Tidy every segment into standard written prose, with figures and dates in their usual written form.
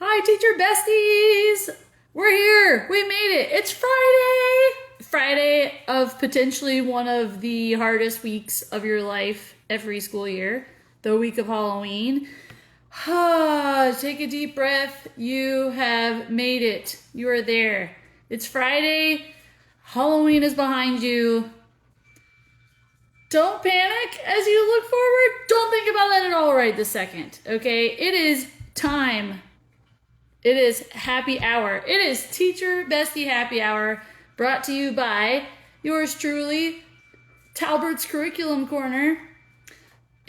Hi, teacher besties! We're here! We made it! It's Friday! Friday of potentially one of the hardest weeks of your life every school year, the week of Halloween. Take a deep breath. You have made it. You are there. It's Friday. Halloween is behind you. Don't panic as you look forward. Don't think about that at all right this second, okay? It is time. It is happy hour. It is Teacher Bestie Happy Hour, brought to you by yours truly, Talbert's Curriculum Corner.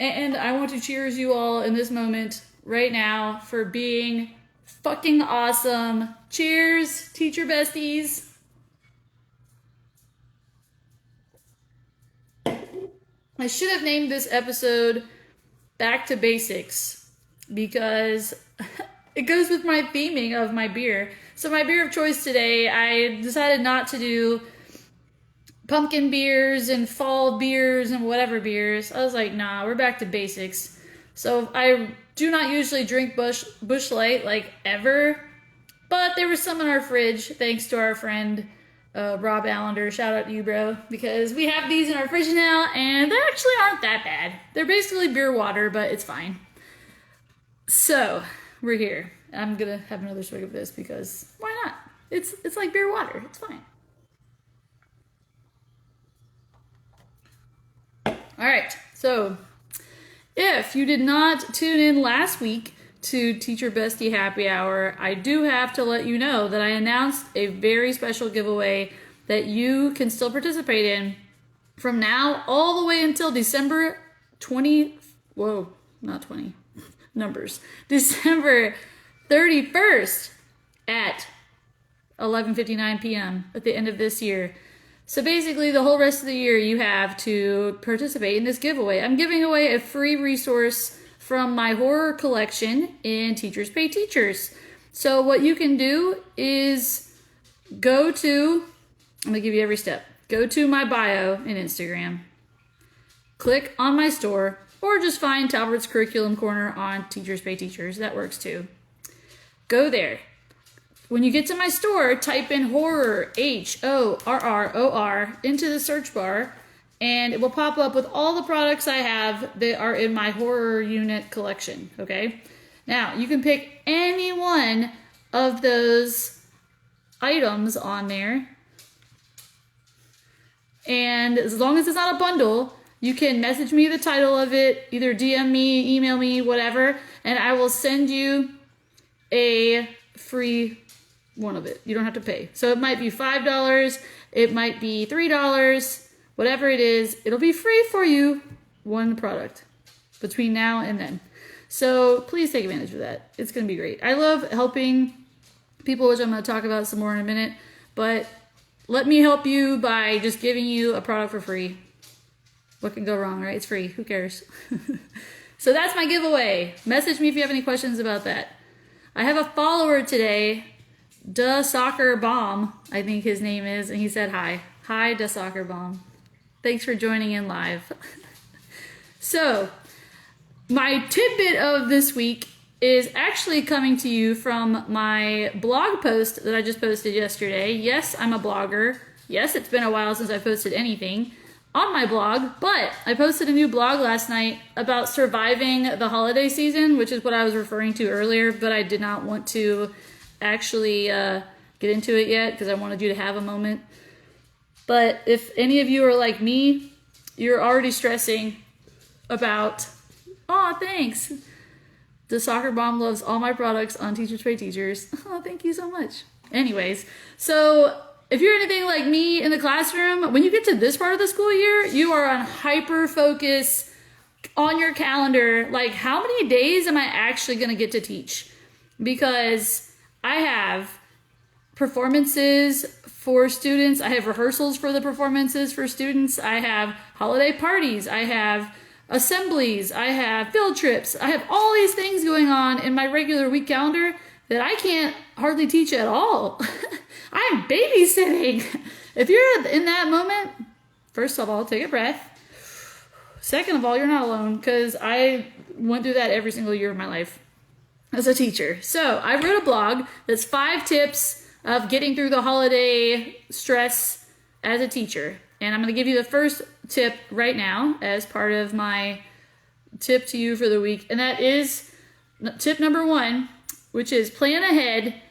And I want to cheers you all in this moment right now for being fucking awesome. Cheers, Teacher Besties. I should have named this episode Back to Basics because it goes with my theming of my beer. So my beer of choice today, I decided not to do pumpkin beers and fall beers and whatever beers. I was like, nah, we're back to basics. So I do not usually drink Busch Light like ever, but there was some in our fridge thanks to our friend Rob Allender. Shout out to you, bro, because we have these in our fridge now and they actually aren't that bad. They're basically beer water, but it's fine. So we're here. I'm gonna have another swig of this because why not? It's like beer water. It's fine. All right. So if you did not tune in last week to Teacher Bestie Happy Hour, I do have to let you know that I announced a very special giveaway that you can still participate in from now all the way until December 20. Whoa, not 20. Numbers. December 31st at 11:59 p.m. at the end of this year. So basically the whole rest of the year you have to participate in this giveaway. I'm giving away a free resource from my horror collection in Teachers Pay Teachers. So what you can do is I'm going to give you every step. Go to my bio in Instagram. Click on my store. Or just find Talbert's Curriculum Corner on Teachers Pay Teachers. That works too. Go there. When you get to my store, type in horror, HORROR, into the search bar, and it will pop up with all the products I have that are in my horror unit collection, okay? Now, you can pick any one of those items on there, and as long as it's not a bundle, you can message me the title of it, either DM me, email me, whatever, and I will send you a free one of it. You don't have to pay. So it might be $5, it might be $3, whatever it is, it'll be free for you, one product, between now and then. So please take advantage of that. It's going to be great. I love helping people, which I'm going to talk about some more in a minute, but let me help you by just giving you a product for free. What can go wrong, right? It's free. Who cares? So that's my giveaway. Message me if you have any questions about that. I have a follower today, Da Soccer Bomb, I think his name is, and he said hi. Hi, Da Soccer Bomb. Thanks for joining in live. So, my tidbit of this week is actually coming to you from my blog post that I just posted yesterday. Yes, I'm a blogger. Yes, it's been a while since I posted anything on my blog, but I posted a new blog last night about surviving the holiday season, which is what I was referring to earlier, but I did not want to actually get into it yet because I wanted you to have a moment. But if any of you are like me, you're already stressing about, oh, thanks. The Soccer Bomb loves all my products on Teachers Pay Teachers. Oh, thank you so much. Anyways, so if you're anything like me in the classroom, when you get to this part of the school year, you are on hyper focus on your calendar. Like, how many days am I actually going to get to teach? Because I have performances for students. I have rehearsals for the performances for students. I have holiday parties. I have assemblies. I have field trips. I have all these things going on in my regular week calendar that I can't hardly teach at all. I'm babysitting. If you're in that moment, first of all, take a breath. Second of all, you're not alone, because I went through that every single year of my life. as a teacher. So I wrote a blog that's 5 tips of getting through the holiday stress as a teacher. And I'm going to give you the first tip right now as part of my tip to you for the week. And that is tip number 1, which is plan ahead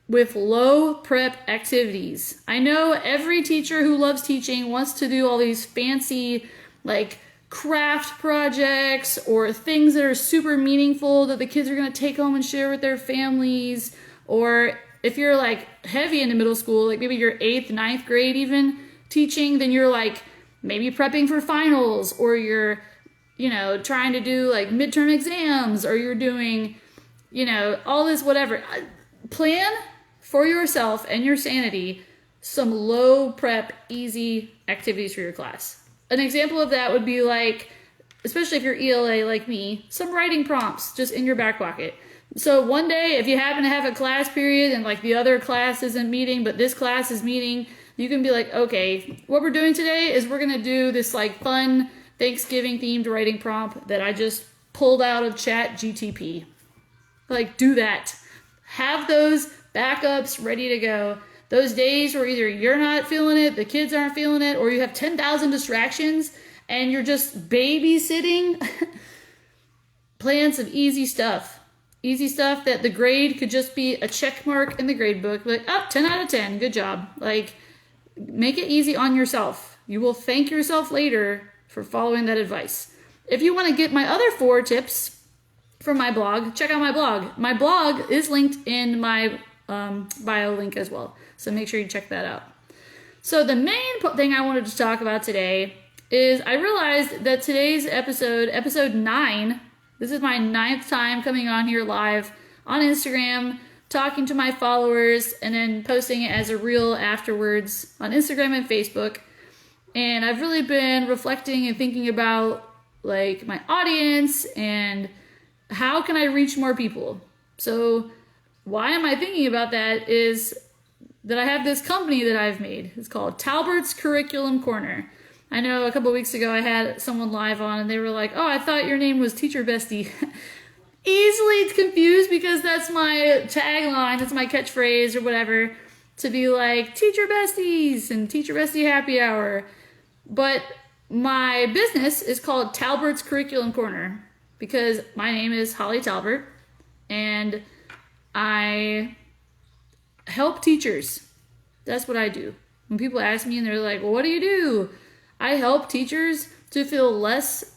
with low prep activities. I know every teacher who loves teaching wants to do all these fancy, like, craft projects or things that are super meaningful that the kids are going to take home and share with their families. Or if you're like heavy into middle school, like maybe you're 8th, 9th grade even teaching, then you're like maybe prepping for finals, or you're, trying to do like midterm exams, or you're doing, all this whatever. Plan for yourself and your sanity some low prep, easy activities for your class. An example of that would be like, especially if you're ELA like me, some writing prompts just in your back pocket. So one day, if you happen to have a class period and like the other class isn't meeting, but this class is meeting, you can be like, okay, what we're doing today is we're going to do this like fun Thanksgiving themed writing prompt that I just pulled out of Chat GTP. Like, do that. Have those backups ready to go. Those days where either you're not feeling it, the kids aren't feeling it, or you have 10,000 distractions and you're just babysitting, plan some easy stuff. Easy stuff that the grade could just be a check mark in the grade book. Like, 10 out of 10, good job. Like, make it easy on yourself. You will thank yourself later for following that advice. If you want to get my other 4 tips from my blog, check out my blog. My blog is linked in my bio link as well. So make sure you check that out. So the main thing I wanted to talk about today is I realized that today's episode 9, this is my 9th time coming on here live on Instagram, talking to my followers, and then posting it as a reel afterwards on Instagram and Facebook. And I've really been reflecting and thinking about like my audience and how can I reach more people. So why am I thinking about that is that I have this company that I've made. It's called Talbert's Curriculum Corner. I know a couple of weeks ago I had someone live on and they were like, oh, I thought your name was Teacher Bestie. Easily confused because that's my tagline, that's my catchphrase or whatever, to be like Teacher Besties and Teacher Bestie Happy Hour. But my business is called Talbert's Curriculum Corner because my name is Holly Talbert and I help teachers. That's what I do. When people ask me and they're like, well, what do you do? I help teachers to feel less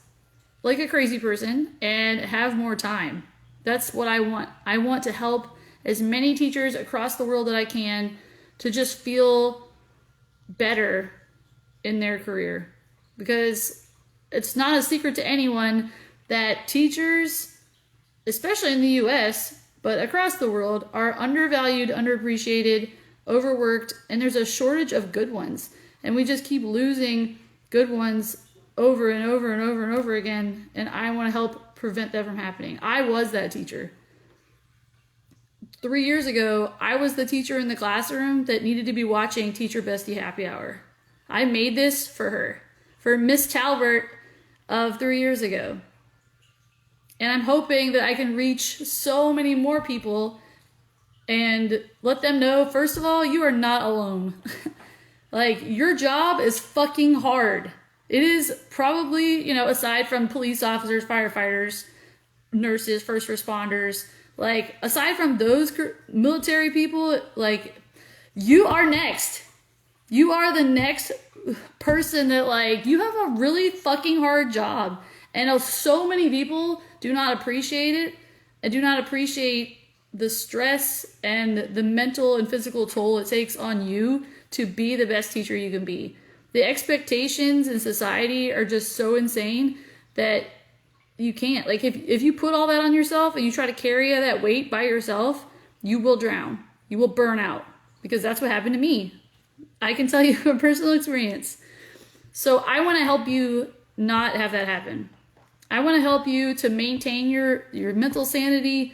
like a crazy person and have more time. That's what I want. I want to help as many teachers across the world that I can to just feel better in their career. Because it's not a secret to anyone that teachers, especially in the US, but across the world, are undervalued, underappreciated, overworked, and there's a shortage of good ones. And we just keep losing good ones over and over and over and over again, and I want to help prevent that from happening. I was that teacher. 3 years ago, I was the teacher in the classroom that needed to be watching Teacher Bestie Happy Hour. I made this for her, for Miss Talbert of 3 years ago. And I'm hoping that I can reach so many more people and let them know, first of all, you are not alone. Like, your job is fucking hard. It is probably, aside from police officers, firefighters, nurses, first responders, like, aside from those military people, like, you are next. You are the next person that, like, you have a really fucking hard job. And so many people do not appreciate it and do not appreciate the stress and the mental and physical toll it takes on you to be the best teacher you can be. The expectations in society are just so insane that you can't. Like, if you put all that on yourself and you try to carry that weight by yourself, you will drown. You will burn out. Because that's what happened to me. I can tell you from personal experience. So I want to help you not have that happen. I want to help you to maintain your mental sanity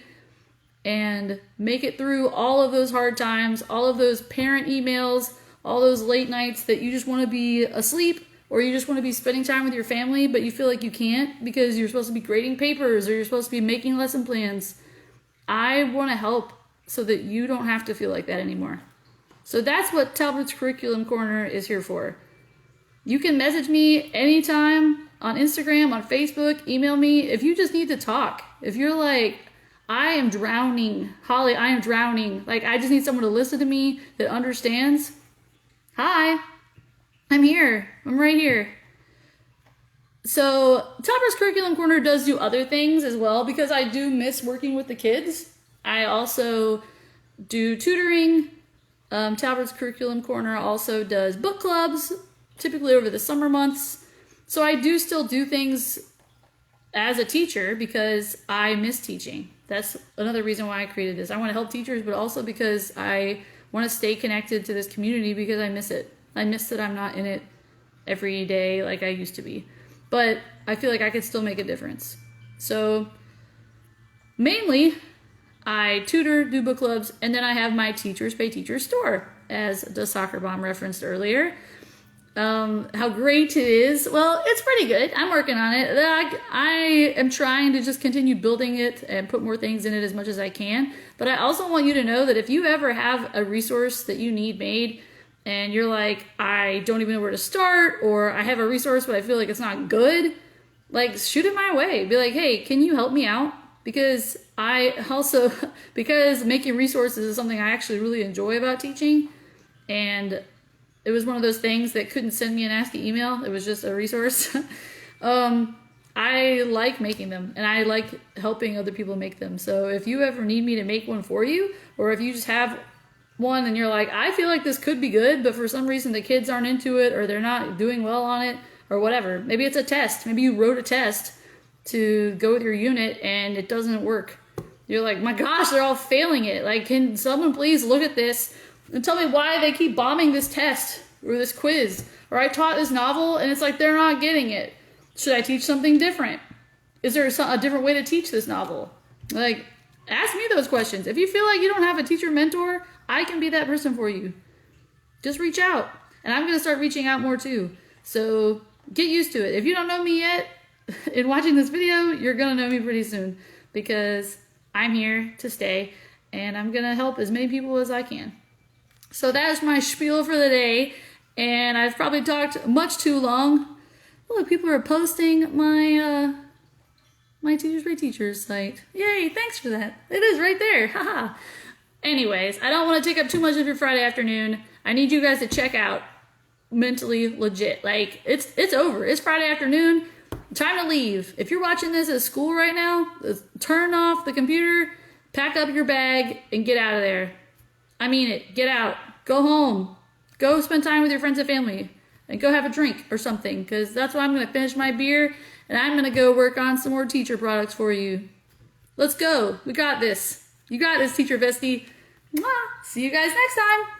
and make it through all of those hard times, all of those parent emails, all those late nights that you just want to be asleep or you just want to be spending time with your family, but you feel like you can't because you're supposed to be grading papers or you're supposed to be making lesson plans. I want to help so that you don't have to feel like that anymore. So that's what Talbert's Curriculum Corner is here for. You can message me anytime on Instagram, on Facebook, email me if you just need to talk. If you're like, I am drowning, Holly, I am drowning. Like, I just need someone to listen to me that understands. Hi, I'm here. I'm right here. So Talbert's Curriculum Corner does do other things as well because I do miss working with the kids. I also do tutoring. Talbert's Curriculum Corner also does book clubs, typically over the summer months. So I do still do things as a teacher because I miss teaching. That's another reason why I created this. I want to help teachers, but also because I want to stay connected to this community because I miss it. I miss that I'm not in it every day like I used to be. But I feel like I could still make a difference. So mainly, I tutor, do book clubs, and then I have my Teachers Pay Teachers store, as the soccer bomb referenced earlier. How great it is. Well, it's pretty good. I'm working on it. I am trying to just continue building it and put more things in it as much as I can. But I also want you to know that if you ever have a resource that you need made and you're like, I don't even know where to start, or I have a resource but I feel like it's not good, like shoot it my way. Be like, hey, can you help me out? Because because making resources is something I actually really enjoy about teaching. And it was one of those things that couldn't send me a nasty email. It was just a resource. I like making them and I like helping other people make them. So if you ever need me to make one for you, or if you just have one and you're like, I feel like this could be good, but for some reason the kids aren't into it or they're not doing well on it or whatever. Maybe it's a test. Maybe you wrote a test to go with your unit and it doesn't work. You're like, my gosh, they're all failing it. Like, can someone please look at this and tell me why they keep bombing this test or this quiz? Or I taught this novel and it's like they're not getting it. Should I teach something different? Is there a different way to teach this novel? Like, ask me those questions. If you feel like you don't have a teacher mentor, I can be that person for you. Just reach out. And I'm going to start reaching out more too. So get used to it. If you don't know me yet, in watching this video, you're going to know me pretty soon because I'm here to stay and I'm going to help as many people as I can. So that is my spiel for the day, and I've probably talked much too long. Look, people are posting my my Teachers Pay Teachers site. Yay, thanks for that. It is right there. Haha. Anyways, I don't want to take up too much of your Friday afternoon. I need you guys to check out Mentally Legit. Like, it's over. It's Friday afternoon. Time to leave. If you're watching this at school right now, turn off the computer, pack up your bag, and get out of there. I mean it. Get out. Go home. Go spend time with your friends and family. And go have a drink or something. Because that's what I'm going to finish my beer. And I'm going to go work on some more teacher products for you. Let's go. We got this. You got this, Teacher Bestie. Mwah. See you guys next time.